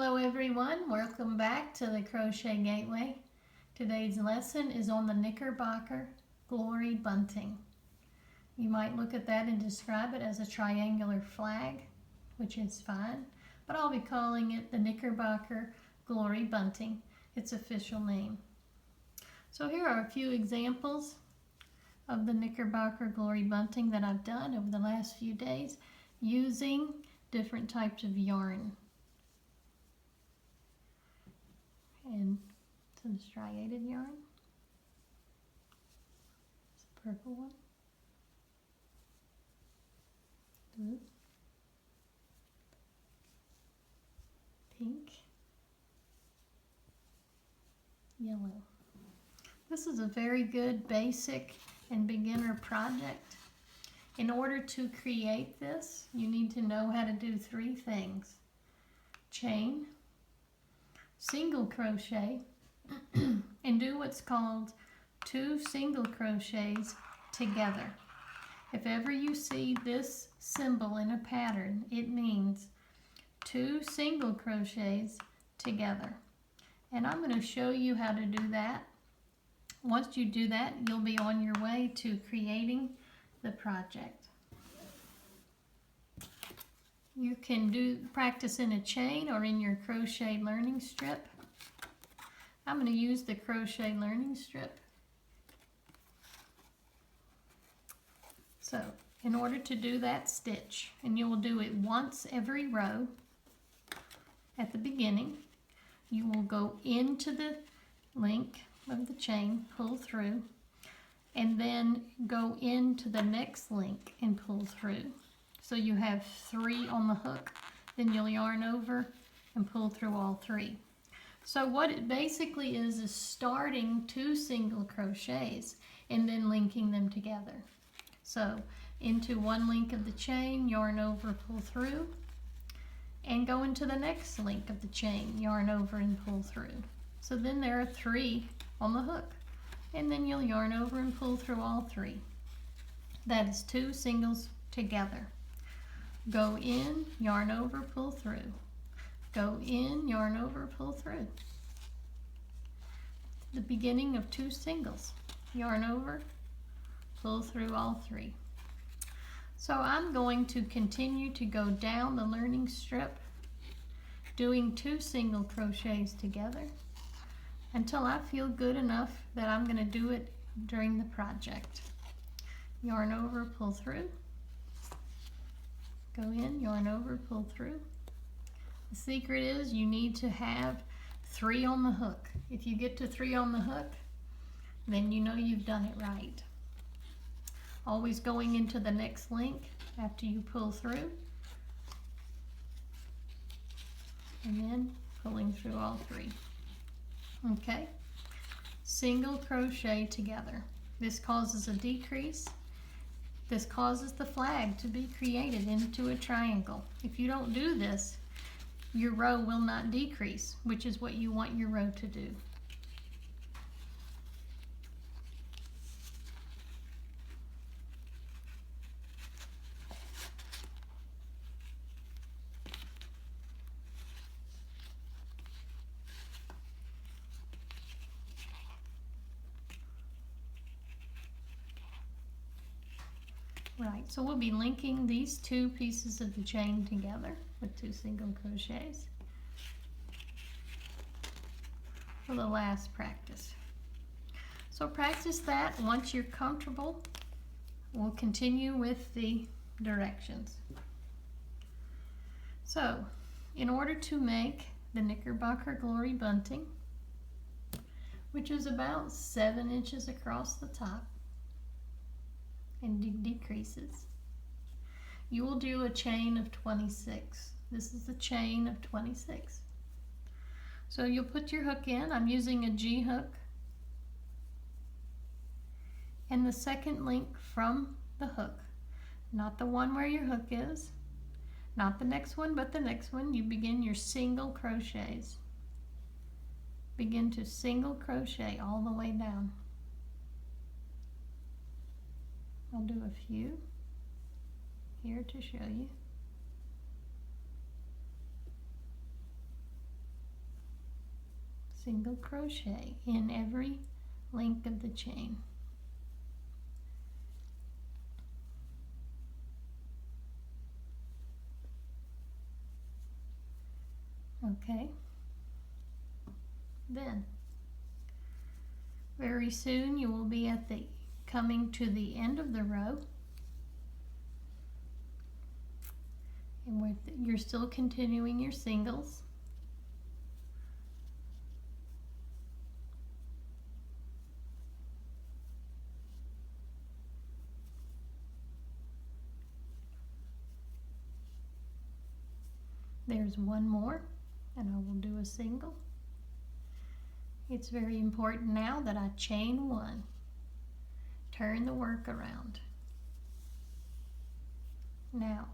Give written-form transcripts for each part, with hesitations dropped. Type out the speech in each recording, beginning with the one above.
Hello everyone, welcome back to the Crochet Gateway. Today's lesson is on the Knickerbocker Glory Bunting. You might look at that and describe it as a triangular flag, which is fine, but I'll be calling it the Knickerbocker Glory Bunting, its official name. So here are a few examples of the Knickerbocker Glory Bunting that I've done over the last few days using different types of yarn. And some striated yarn. It's a purple one. Blue. Pink. Yellow. This is a very good basic and beginner project. In order to create this, you need to know how to do three things: chain, single crochet, and do what's called 2 single crochets together. If ever you see this symbol in a pattern, it means 2 single crochets together. And I'm going to show you how to do that. Once you do that, you'll be on your way to creating the project. You can practice in a chain or in your crochet learning strip. I'm going to use the crochet learning strip. So, in order to do that stitch, and you will do it once every row, at the beginning, you will go into the link of the chain, pull through, and then go into the next link and pull through. So you have 3 on the hook, then you'll yarn over and pull through all 3. So what it basically is starting 2 single crochets and then linking them together. So into one link of the chain, yarn over, pull through, and go into the next link of the chain, yarn over and pull through. So then there are 3 on the hook, and then you'll yarn over and pull through all 3. That is 2 singles together. Go in, yarn over, pull through. Go in, yarn over, pull through. The beginning of 2 singles. Yarn over, pull through all 3. So I'm going to continue to go down the learning strip, doing 2 single crochets together until I feel good enough that I'm going to do it during the project. Yarn over, pull through. Go in, yarn over, pull through. The secret is you need to have 3 on the hook. If you get to 3 on the hook, then you know you've done it right. Always going into the next link after you pull through, and then pulling through all 3. Okay, single crochet together. This causes a decrease. This causes the flag to be created into a triangle. If you don't do this, your row will not decrease, which is what you want your row to do. Right, so we'll be linking these 2 pieces of the chain together with 2 single crochets for the last practice. So practice that. Once you're comfortable, we'll continue with the directions. So, in order to make the Knickerbocker Glory Bunting, which is about 7 inches across the top, and decreases, you will do a chain of 26. This is a chain of 26. So you'll put your hook in. I'm using a G hook, and the second link from the hook, not the one where your hook is, not the next one, but the next one, you begin your single crochets. Begin to single crochet all the way down. I'll do a few here to show you. single crochet in every link of the chain. Okay, then very soon you will be at the coming to the end of the row, and you're still continuing your singles. There's one more, and I will do a single. It's very important now that I chain one. Turn the work around. Now,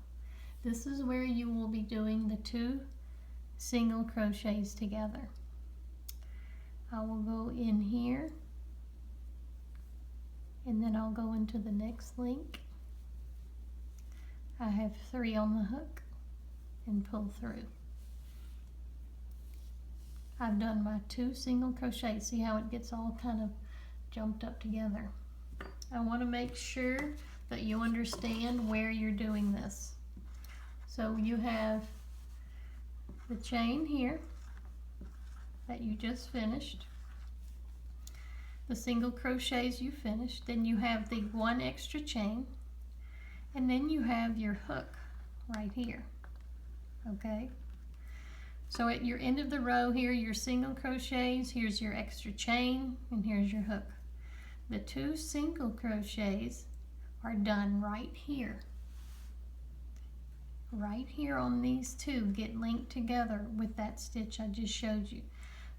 this is where you will be doing the 2 single crochets together. I will go in here, and then I'll go into the next link. I have 3 on the hook and pull through. I've done my 2 single crochets. See how it gets all kind of jumped up together. I want to make sure that you understand where you're doing this. So you have the chain here that you just finished, the single crochets you finished, then you have the 1 extra chain, and then you have your hook right here. Okay, so at your end of the row here, your single crochets, here's your extra chain, and here's your hook. The 2 single crochets are done right here. Right here on these 2 get linked together with that stitch I just showed you.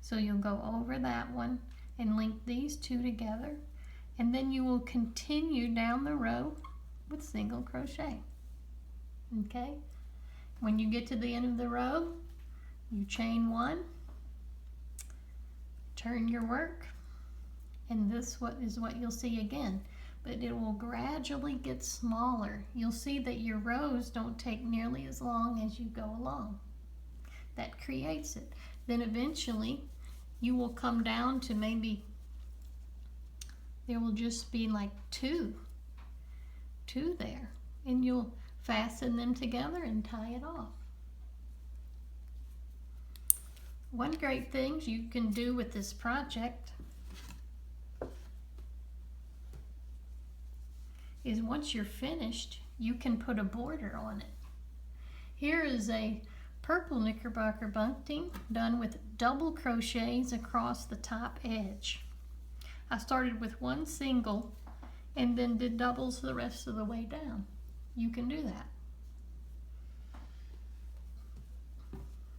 So you'll go over that one and link these 2 together, and then you will continue down the row with single crochet. Okay? When you get to the end of the row, you chain 1, turn your work, and this is what you'll see again. But it will gradually get smaller. You'll see that your rows don't take nearly as long as you go along. That creates it. Then eventually you will come down to maybe there will just be like two there, and you'll fasten them together and tie it off. One great thing you can do with this project is once you're finished, you can put a border on it. Here is a purple Knickerbocker bunting done with double crochets across the top edge. I started with 1 single and then did doubles the rest of the way down. You can do that.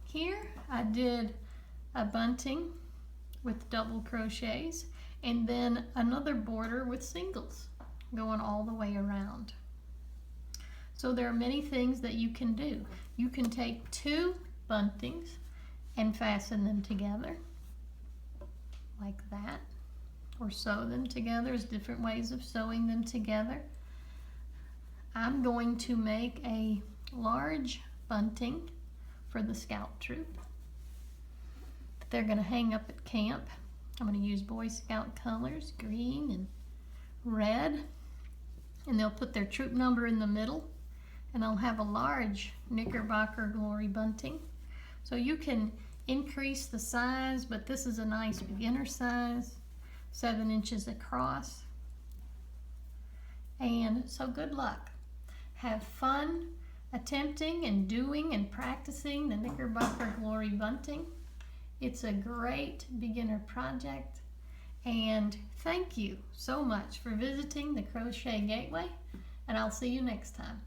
Here I did a bunting with double crochets and then another border with singles going all the way around. So there are many things that you can do. You can take 2 buntings and fasten them together like that, or sew them together. There's different ways of sewing them together. I'm going to make a large bunting for the scout troop that they're going to hang up at camp. I'm going to use Boy Scout colors, green and red, and they'll put their troop number in the middle, and I'll have a large Knickerbocker Glory Bunting. So you can increase the size, but this is a nice beginner size, 7 inches across. And so good luck. Have fun attempting and doing and practicing the Knickerbocker Glory Bunting. It's a great beginner project, and thank you so much for visiting the Crochet Gateway, and I'll see you next time.